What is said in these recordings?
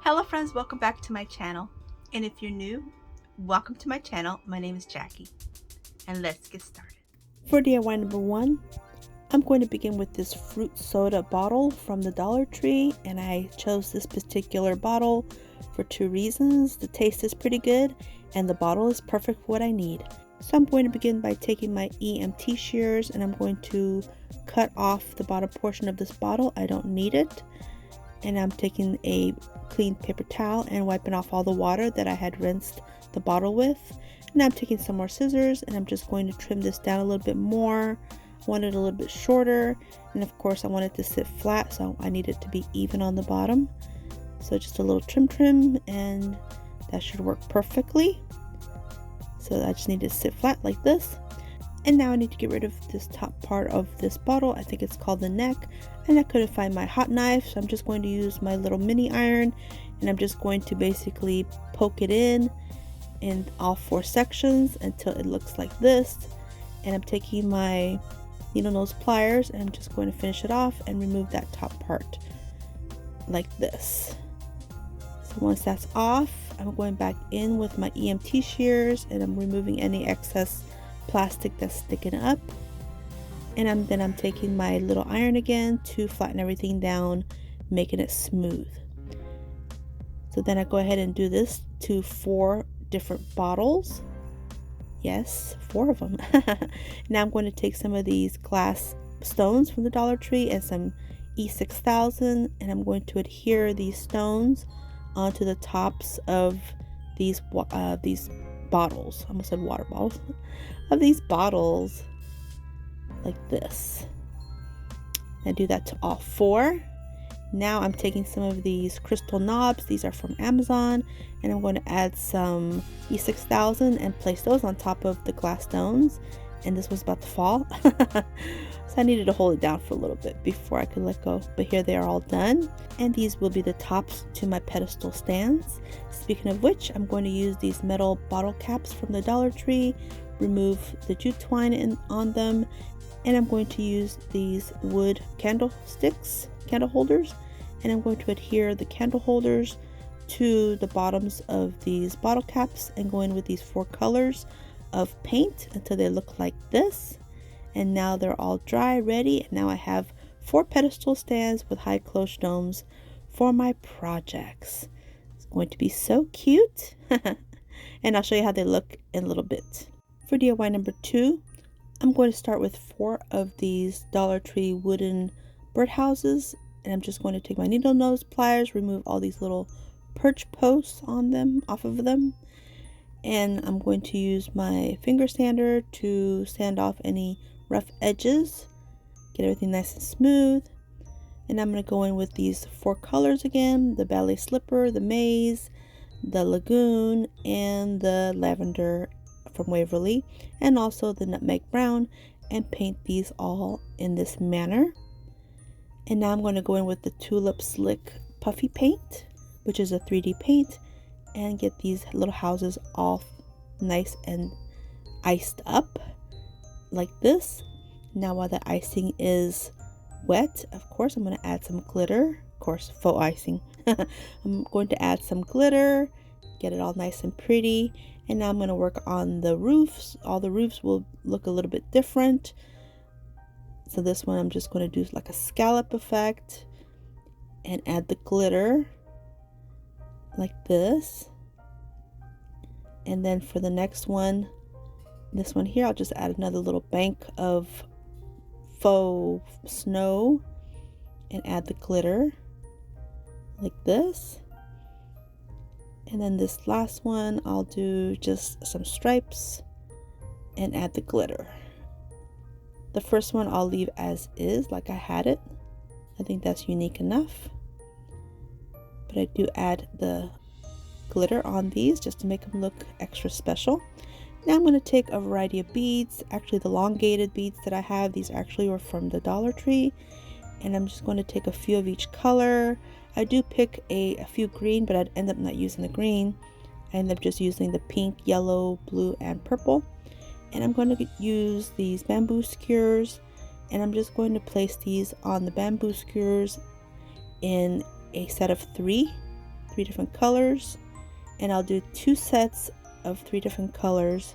Hello friends, welcome back to my channel. And if you're new, welcome to my channel. My name is Jackie. And let's get started. For DIY number 1, I'm going to begin with this fruit soda bottle from the Dollar Tree. And I chose this particular bottle for 2 reasons. The taste is pretty good and the bottle is perfect for what I need. So I'm going to begin by taking my EMT shears and I'm going to cut off the bottom portion of this bottle. I don't need it. And I'm taking a clean paper towel and wiping off all the water that I had rinsed the bottle with. And I'm taking some more scissors and I'm just going to trim this down a little bit more. I want it a little bit shorter, and of course I want it to sit flat, so I need it to be even on the bottom. So just a little trim and that should work perfectly. So I just need to sit flat like this. And now I need to get rid of this top part of this bottle. I think it's called the neck, and I couldn't find my hot knife, so I'm just going to use my little mini iron and I'm just going to basically poke it in all 4 sections until it looks like this. And I'm taking my needle nose pliers and I'm just going to finish it off and remove that top part like this. So once that's off, I'm going back in with my EMT shears and I'm removing any excess plastic that's sticking up. And then I'm taking my little iron again to flatten everything down, making it smooth. So then I go ahead and do this to 4 different bottles. Yes, 4 of them. Now I'm going to take some of these glass stones from the Dollar Tree and some E6000, and I'm going to adhere these stones onto the tops of these bottles. I almost said water bottles. Of these bottles like this. I do that to all 4. Now I'm taking some of these crystal knobs. These are from Amazon, and I'm going to add some E6000 and place those on top of the glass stones. And this was about to fall. So I needed to hold it down for a little bit before I could let go. But here they are all done. And these will be the tops to my pedestal stands. Speaking of which, I'm going to use these metal bottle caps from the Dollar Tree, remove the jute twine on them, and I'm going to use these wood candle holders, and I'm going to adhere the candle holders to the bottoms of these bottle caps and go in with these 4 colors of paint until they look like this. And now they're all dry, ready, and now I have 4 pedestal stands with high cloche domes for my projects. It's going to be so cute. And I'll show you how they look in a little bit. For DIY number 2, I'm going to start with 4 of these Dollar Tree wooden birdhouses, and I'm just going to take my needle nose pliers, remove all these little perch posts off of them, and I'm going to use my finger sander to sand off any rough edges, get everything nice and smooth. And I'm going to go in with these 4 colors again: the ballet slipper, the maze, the lagoon, and the lavender from Waverly, and also the nutmeg brown, and paint these all in this manner. And now I'm going to go in with the tulip slick puffy paint, which is a 3D paint, and get these little houses all nice and iced up like this. Now while the icing is wet, of course I'm going to add some glitter, of course faux icing. I'm going to add some glitter, get it all nice and pretty. And now I'm going to work on the roofs. All the roofs will look a little bit different. So this one I'm just going to do like a scallop effect and add the glitter like this. And then for the next one, this one here, I'll just add another little bank of faux snow and add the glitter like this. And then this last one, I'll do just some stripes and add the glitter. The first one I'll leave as is, like I had it. I think that's unique enough. But I do add the glitter on these just to make them look extra special. Now I'm going to take a variety of beads. Actually, the elongated beads that I have, these actually were from the Dollar Tree. And I'm just going to take a few of each color. I do pick a few green, but I'd end up not using the green. I end up just using the pink, yellow, blue, and purple. And I'm going to use these bamboo skewers, and I'm just going to place these on the bamboo skewers in a set of 3 3 different colors, and I'll do 2 sets of 3 different colors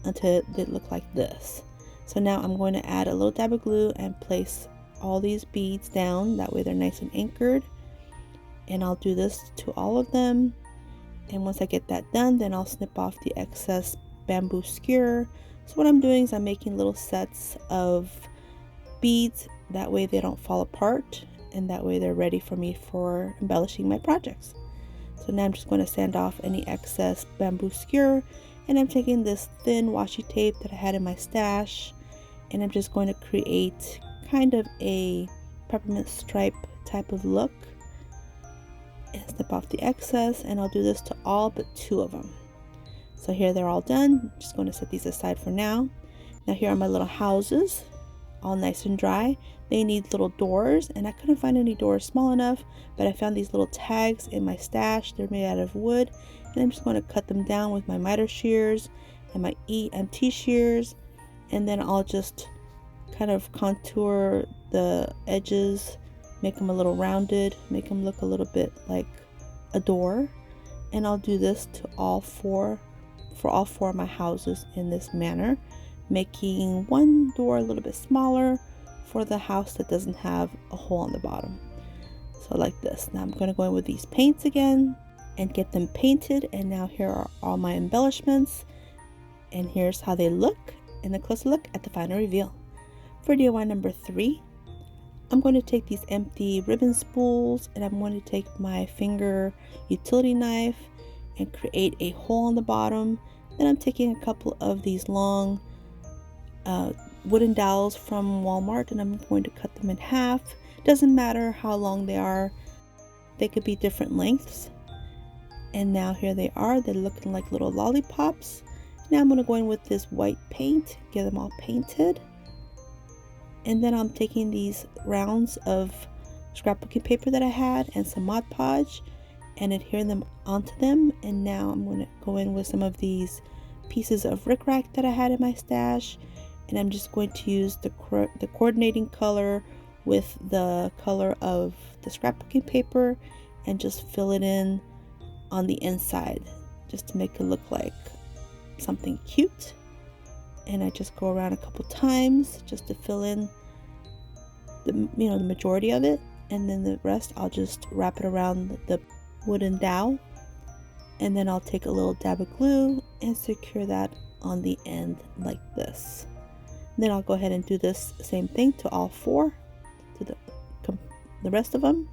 until they look like this. So now I'm going to add a little dab of glue and place all these beads down, that way they're nice and anchored. And I'll do this to all of them, and once I get that done, then I'll snip off the excess bamboo skewer. So what I'm doing is I'm making little sets of beads, that way they don't fall apart, and that way they're ready for me for embellishing my projects. So now I'm just going to sand off any excess bamboo skewer, and I'm taking this thin washi tape that I had in my stash, and I'm just going to create kind of a peppermint stripe type of look and snip off the excess, and I'll do this to all but 2 of them. So here they're all done. I'm just going to set these aside for now. Now here are my little houses, all nice and dry. They need little doors, and I couldn't find any doors small enough, but I found these little tags in my stash. They're made out of wood, and I'm just going to cut them down with my miter shears and my EMT shears, and then I'll just kind of contour the edges, make them a little rounded, make them look a little bit like a door. And I'll do this to all 4 of my houses in this manner, making one door a little bit smaller for the house that doesn't have a hole on the bottom. So like this. Now I'm going to go in with these paints again and get them painted, and now here are all my embellishments, and here's how they look in a closer look at the final reveal. For DIY number 3, I'm going to take these empty ribbon spools, and I'm going to take my finger utility knife and create a hole on the bottom. Then I'm taking a couple of these long wooden dowels from Walmart, and I'm going to cut them in half. Doesn't matter how long they are, they could be different lengths. And now here they are, they're looking like little lollipops. Now I'm going to go in with this white paint, get them all painted. And then I'm taking these rounds of scrapbooking paper that I had and some Mod Podge and adhering them onto them. And now I'm going to go in with some of these pieces of rickrack that I had in my stash, and I'm just going to use the coordinating color with the color of the scrapbooking paper and just fill it in on the inside just to make it look like something cute. And I just go around a couple times just to fill in the majority of it, and then the rest I'll just wrap it around the wooden dowel, and then I'll take a little dab of glue and secure that on the end like this. And then I'll go ahead and do this same thing to all 4, to the rest of them.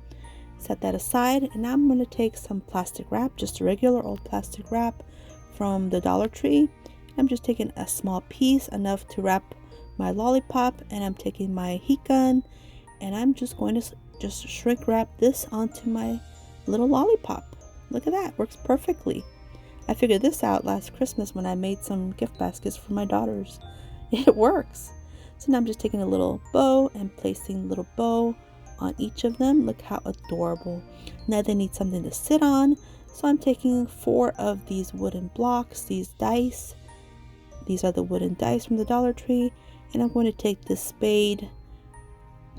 Set that aside, and now I'm going to take some plastic wrap, just a regular old plastic wrap from the Dollar Tree. I'm just taking a small piece, enough to wrap my lollipop, and I'm taking my heat gun, and I'm just going to just shrink wrap this onto my little lollipop. Look at that, works perfectly. I figured this out last Christmas when I made some gift baskets for my daughters. It works. So now I'm just taking a little bow and placing a little bow on each of them. Look how adorable. Now they need something to sit on, so I'm taking 4 of these wooden blocks, these dice. These are the wooden dice from the Dollar Tree, and I'm going to take this spade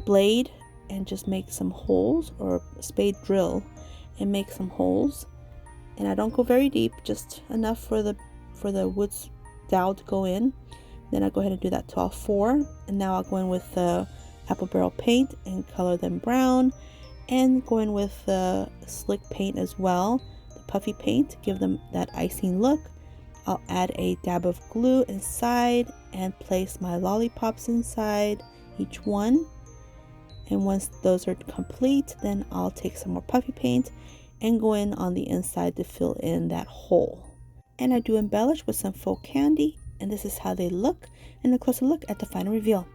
blade and just make some holes, or spade drill and make some holes. And I don't go very deep, just enough for the wood dowel to go in. Then I go ahead and do that to all 4, and now I'll go in with the apple barrel paint and color them brown, and go in with the slick paint as well, the puffy paint, give them that icing look. I'll add a dab of glue inside and place my lollipops inside each one. And once those are complete, then I'll take some more puffy paint and go in on the inside to fill in that hole. And I do embellish with some faux candy, and this is how they look, and a closer look at the final reveal.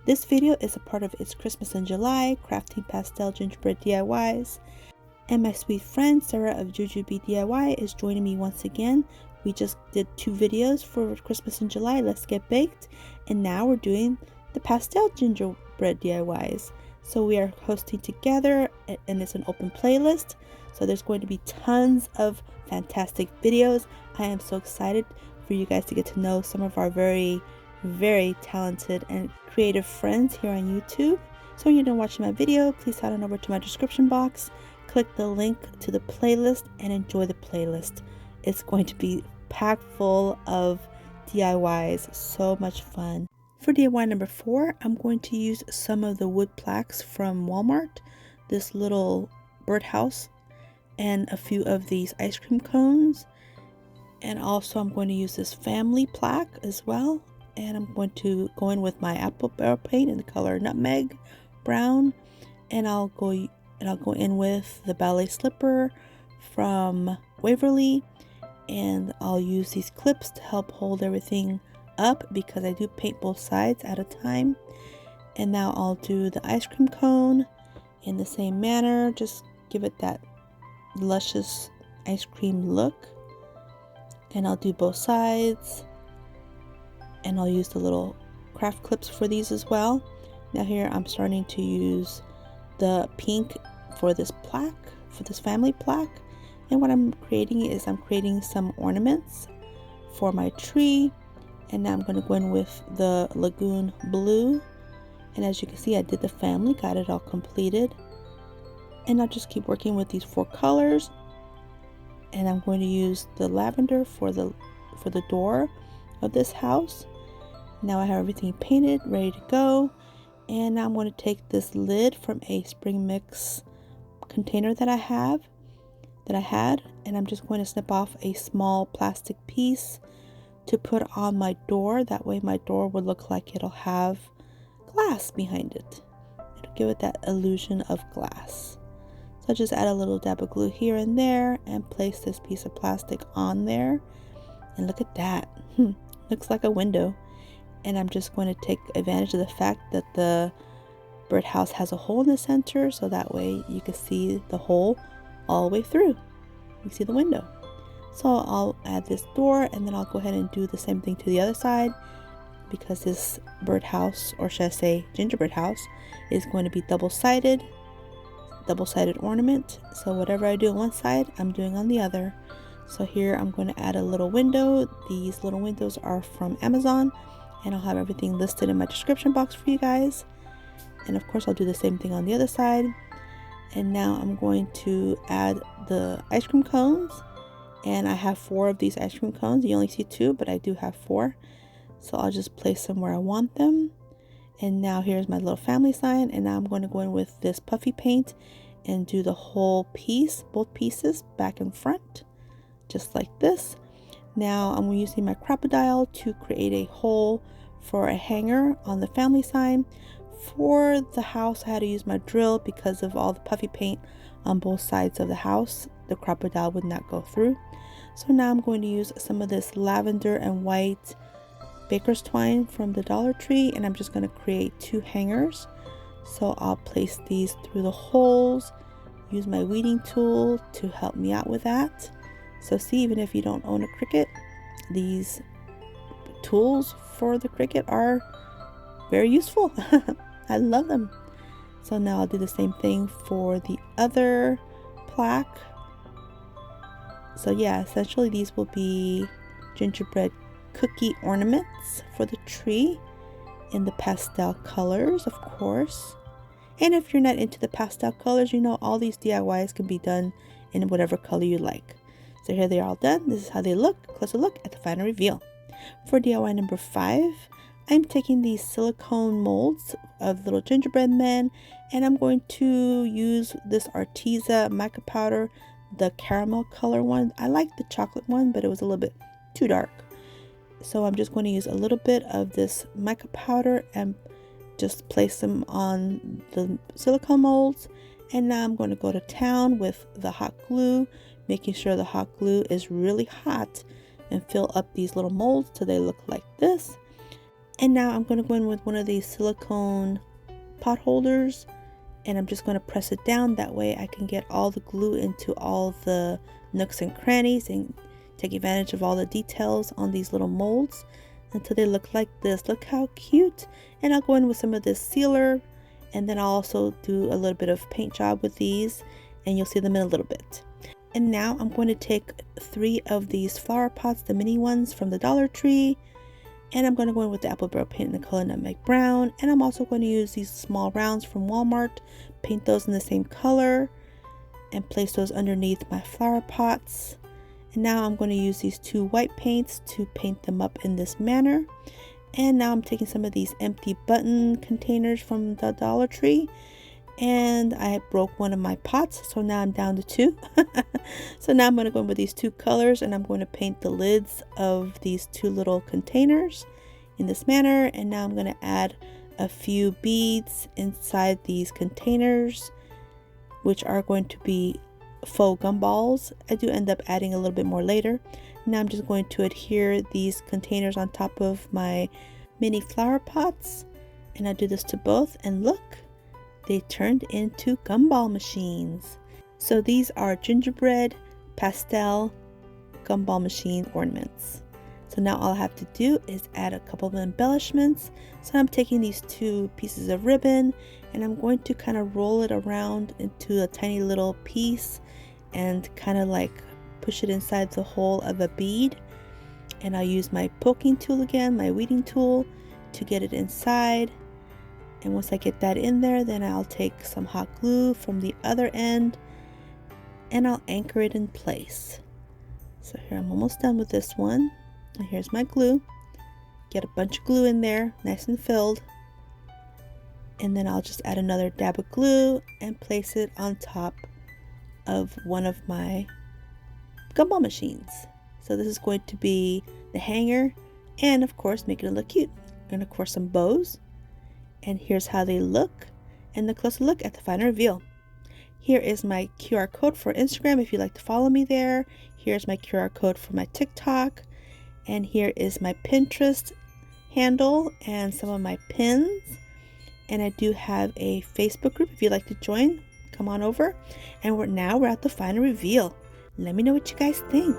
This video is a part of It's Christmas in July, Crafting Pastel Gingerbread DIYs. And my sweet friend Sarah of Jujubee DIY is joining me once again. We just did 2 videos for Christmas in July, Let's Get Baked, and now we're doing the Pastel Gingerbread DIYs. So we are hosting together, and it's an open playlist, so there's going to be tons of fantastic videos. I am so excited for you guys to get to know some of our very, very talented and creative friends here on YouTube. So when you're done watching my video, please head on over to my description box, click the link to the playlist and enjoy the playlist. It's going to be packed full of DIYs, so much fun. For DIY number 4, I'm going to use some of the wood plaques from Walmart, this little birdhouse, and a few of these ice cream cones. And also I'm going to use this family plaque as well. And I'm going to go in with my apple barrel paint in the color nutmeg brown. And I'll go in with the ballet slipper from Waverly. And I'll use these clips to help hold everything up because I do paint both sides at a time. And now I'll do the ice cream cone in the same manner. Just give it that luscious ice cream look. And I'll do both sides. And I'll use the little craft clips for these as well. Now here I'm starting to use the pink for this plaque, for this family plaque. And what I'm creating is I'm creating some ornaments for my tree. And now I'm going to go in with the lagoon blue. And as you can see, I did the family, got it all completed. And I'll just keep working with these 4 colors. And I'm going to use the lavender for the door of this house. Now I have everything painted, ready to go. And now I'm going to take this lid from a spring mix container that I had, and I'm just going to snip off a small plastic piece to put on my door. That way my door would look like it'll have glass behind it. It'll give it that illusion of glass. So I just add a little dab of glue here and there and place this piece of plastic on there. And look at that. Looks like a window. And I'm just going to take advantage of the fact that the birdhouse has a hole in the center, so that way you can see the hole all the way through. You see the window. So I'll add this door, and then I'll go ahead and do the same thing to the other side, because this birdhouse, or should I say gingerbread house, is going to be double-sided ornament. So whatever I do on one side, I'm doing on the other. So here I'm going to add a little window. These little windows are from Amazon, and I'll have everything listed in my description box for you guys. And of course I'll do the same thing on the other side. And now I'm going to add the ice cream cones, and I have 4 of these ice cream cones. You only see 2, but I do have 4, so I'll just place them where I want them. And now here's my little family sign, and now I'm going to go in with this puffy paint and do the whole piece, both pieces, back and front, just like this. Now I'm using my crocodile to create a hole for a hanger on the family sign. For the house, I had to use my drill because of all the puffy paint on both sides of the house. The crocodile would not go through. So now I'm going to use some of this lavender and white baker's twine from the Dollar Tree, and I'm just going to create 2 hangers. So I'll place these through the holes, use my weeding tool to help me out with that. So see, even if you don't own a Cricut, these tools for the Cricut are very useful. I love them. So now I'll do the same thing for the other plaque. So yeah, essentially these will be gingerbread cookie ornaments for the tree in the pastel colors, of course. And if you're not into the pastel colors, you know, all these DIYs can be done in whatever color you like. So here they are all done. This is how they look. Closer look at the final reveal. For DIY number 5, I'm taking these silicone molds of little gingerbread men, and I'm going to use this Arteza mica powder, the caramel color one. I like the chocolate one, but it was a little bit too dark. So I'm just going to use a little bit of this mica powder and just place them on the silicone molds. And now I'm going to go to town with the hot glue, making sure the hot glue is really hot, and fill up these little molds till they look like this. And now I'm going to go in with one of these silicone pot holders, and I'm just going to press it down. That way I can get all the glue into all the nooks and crannies and take advantage of all the details on these little molds until they look like this. Look how cute. And I'll go in with some of this sealer, and then I'll also do a little bit of paint job with these, and you'll see them in a little bit. And now I'm going to take 3 of these flower pots, the mini ones from the Dollar Tree, and I'm going to go in with the apple barrel paint in the color nutmeg brown. And I'm also going to use these small rounds from Walmart, paint those in the same color. and place those underneath my flower pots. And now I'm going to use these 2 white paints to paint them up in this manner. And now I'm taking some of these empty button containers from the Dollar Tree, and I broke one of my pots, so now I'm down to 2. So now I'm going to go in with these 2 colors, and I'm going to paint the lids of these 2 little containers in this manner. And now I'm going to add a few beads inside these containers, which are going to be faux gumballs. I do end up adding a little bit more later. Now I'm just going to adhere these containers on top of my mini flower pots, and I do this to both, and look, they turned into gumball machines. So these are gingerbread pastel gumball machine ornaments. So now all I have to do is add a couple of embellishments. So I'm taking these 2 pieces of ribbon, and I'm going to kind of roll it around into a tiny little piece and kind of like push it inside the hole of a bead. And I'll use my poking tool again, my weeding tool, to get it inside. And once I get that in there, then I'll take some hot glue from the other end and I'll anchor it in place. So here, I'm almost done with this one. And here's my glue. Get a bunch of glue in there, nice and filled. And then I'll just add another dab of glue and place it on top of one of my gumball machines. So this is going to be the hanger, and of course making it look cute. And of course some bows. And here's how they look, and the closer look at the final reveal. Here is my QR code for Instagram if you'd like to follow me there. Here's my QR code for my TikTok, and here is my Pinterest handle and some of my pins. And I do have a Facebook group if you'd like to join. Come on over. And we're at the final reveal. Let me know what you guys think.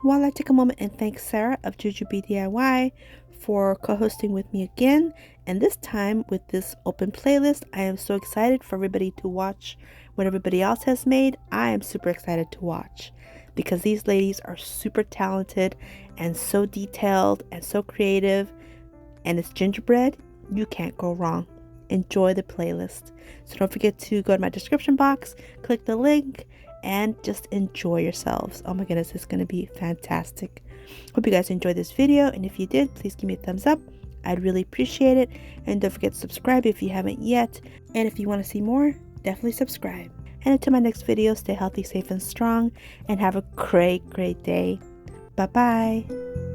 Well, I'd like to take a moment and thank Sarah of Jujubee DIY for co-hosting with me again, and this time with this open playlist. I am so excited for everybody to watch what everybody else has made. I am super excited to watch because these ladies are super talented and so detailed and so creative, and it's gingerbread. You can't go wrong. Enjoy the playlist. So don't forget to go to my description box, click the link, and just enjoy yourselves. Oh my goodness, it's going to be fantastic. Hope you guys enjoyed this video, and if you did, please give me a thumbs up. I'd really appreciate it. And don't forget to subscribe if you haven't yet. And if you want to see more, definitely subscribe. And until my next video, stay healthy, safe, and strong, and have a great day. Bye-bye.